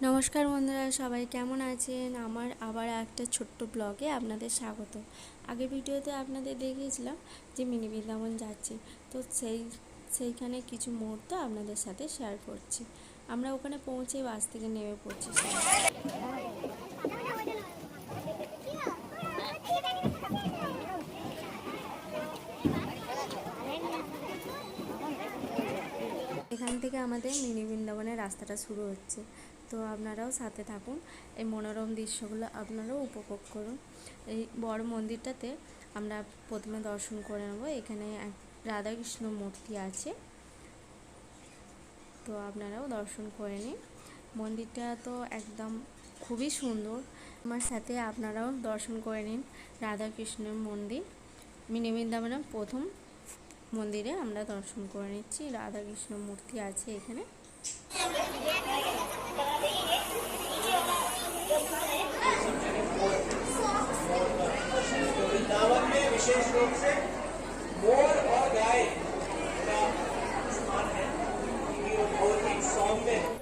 নমস্কার বন্ধুরা, সবাই কেমন আছেন? আমার আবার একটা ছোট্ট ব্লগে আপনাদের স্বাগত। আগের ভিডিওতে আপনাদের দেখিয়েছিলাম যে মিনি বৃন্দাবন যাচ্ছি, তো সেইখানে কিছু মুহূর্ত আপনাদের সাথে শেয়ার করছি। আমরা ওখানে পৌঁছে বাস থেকে নেমে পড়ছি। এখান থেকে আমাদের মিনি বৃন্দাবনের রাস্তাটা শুরু হচ্ছে, তো আপনারাও সাথে থাকুন, এই মনোরম দৃশ্যগুলো আপনারাও উপভোগ করুন। এই বড় মন্দিরটাতে আমরা প্রথমে দর্শন করে নেব। এখানে এক রাধাকৃষ্ণ মূর্তি আছে, তো আপনারাও দর্শন করে নিন। মন্দিরটা তো একদম খুবই সুন্দর। আমার সাথে আপনারাও দর্শন করে নিন রাধাকৃষ্ণের মন্দির। মিনি বৃন্দাবনের প্রথম মন্দিরে আমরা দর্শন করে নিচ্ছি। রাধাকৃষ্ণ মূর্তি আছে এখানে। वृंदावन में विशेष रूप से मोर और गाय का स्थान है, क्योंकि वो बहुत ही सौम्य है।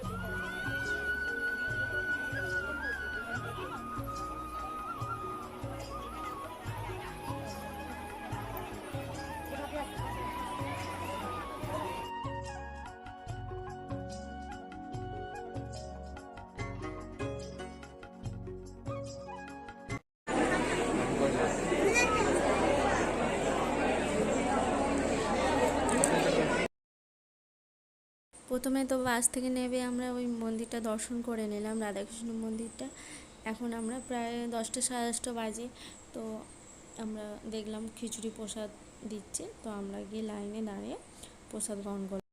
প্রথমে তো বাস থেকে নেমে আমরা ওই মন্দিরটা দর্শন করে নিলাম, রাধাকৃষ্ণ মন্দিরটা। এখন আমরা প্রায় 10টা সাড়ে 10টা বাজে, তো আমরা দেখলাম খিচুড়ি প্রসাদ দিচ্ছে, তো আমরা গিয়ে লাইনে দাঁড়িয়ে প্রসাদ গ্রহণ করলাম।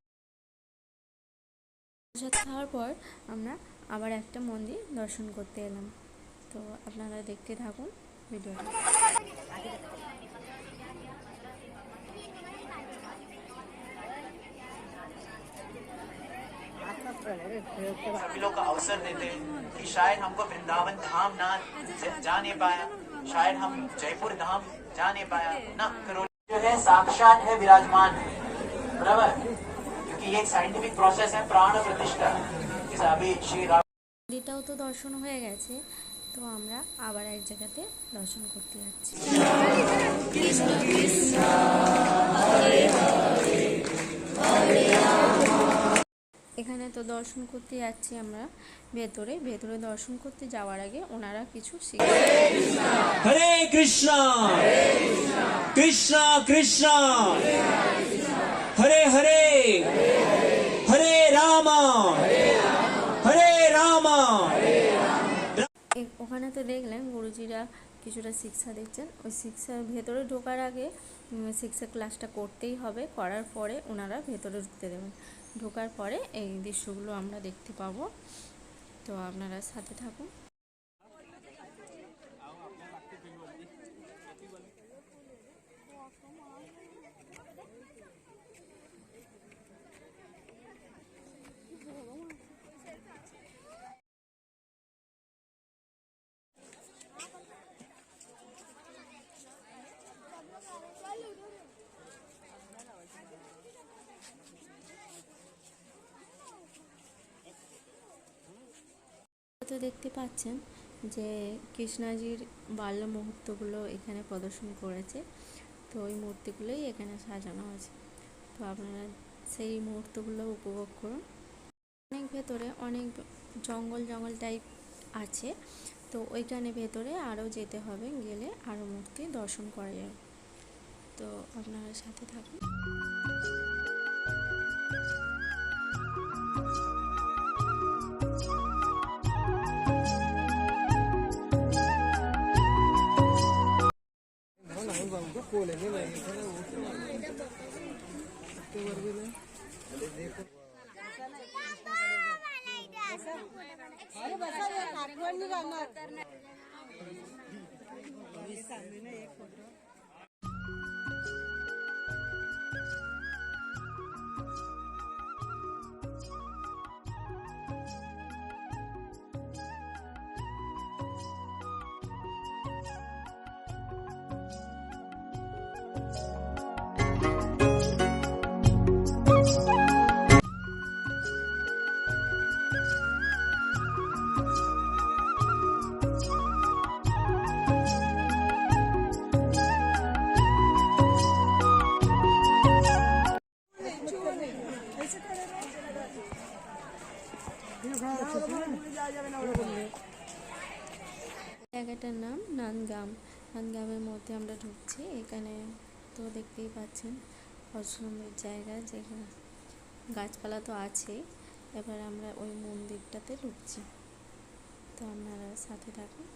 প্রসাদ খাওয়ার পর আমরা আবার একটা মন্দির দর্শন করতে এলাম, তো আপনারা দেখতে থাকুন ভিডিওটা। सभी लोग का अवसर देते हैं कि शायद हमको वृंदावन धाम ना जा नहीं पाया, शायद हम जयपुर धाम जा नहीं पाया ना, करोल जो है साक्षात है, विराजमान है, बराबर, क्योंकि ये एक साइंटिफिक प्रोसेस है, प्राण प्रतिष्ठा। जैसे अभी श्री राम মন্দিরটাও তো দর্শন হয়ে গেছে, তো আমরা আবার এক জায়গাতে দর্শন করতে যাচ্ছি। এখানে তো দর্শন করতে যাচ্ছি আমরা ভেতরে। দর্শন করতে যাওয়ার আগে ওনারা কিছু হরে কৃষ্ণ কৃষ্ণ কৃষ্ণ হরে হরে হরে রাম হরে রাম। ওখানে তো দেখলেন গুরুজিরা কিছুটা শিক্ষা দিচ্ছেন। ওই শিক্ষার ভেতরে ঢোকার আগে শিক্ষা ক্লাসটা করতেই হবে, করার পরে ওনারা ভেতরে ঢুকতে দেবেন। ঢোকার পরে এই দৃশ্যগুলো আমরা দেখতে পাবো, তো আপনারা সাথে থাকুন। তো দেখতে পাচ্ছেন যে কৃষ্ণাজির বাল্য মুহূর্তগুলো এখানে প্রদর্শন করেছে, তো ওই মূর্তিগুলোই এখানে সাজানো আছে, তো আপনারা সেই মুহূর্তগুলো উপভোগ করুন। অনেক ভেতরে অনেক জঙ্গল টাইপ আছে, তো ওইখানে ভেতরে আরও যেতে হবে, গেলে আরও মূর্তি দর্শন করা যাবে, তো আপনারা সাথে থাকুন। জায়গাটার নাম নানগাম। নানগামের মধ্যে আমরা ঢুকছি। এখানে তো দেখতেই পাচ্ছেন কত সুন্দর জায়গা, যেখানে গাছপালা তো আছেই। এবার আমরা ওই মন্দিরটাতে ঢুকছি, তো আপনারা সাথে থাকুন।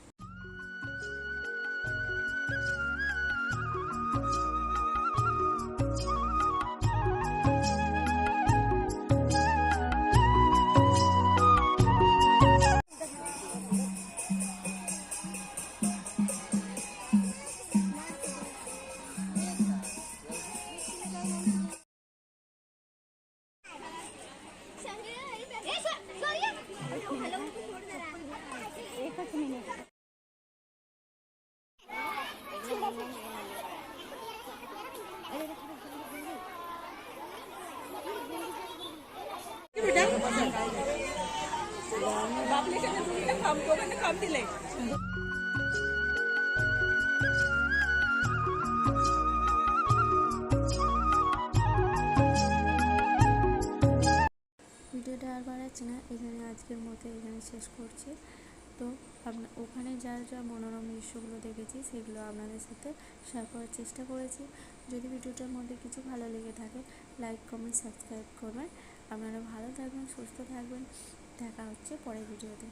ভিডিওটা আর বাড়াচ্ছি না, এখানে আজকের মতো এখানে শেষ করছি। তো ওখানে যা যা মনোরম দৃশ্যগুলো দেখেছি সেগুলো আপনাদের সাথে শেয়ার করার চেষ্টা করেছি। যদি ভিডিওটার মধ্যে কিছু ভালো লেগে থাকে, লাইক কমেন্ট সাবস্ক্রাইব করবেন। আপনারা ভালো থাকবেন, সুস্থ থাকবেন। দেখা হচ্ছে পরের ভিডিওতে।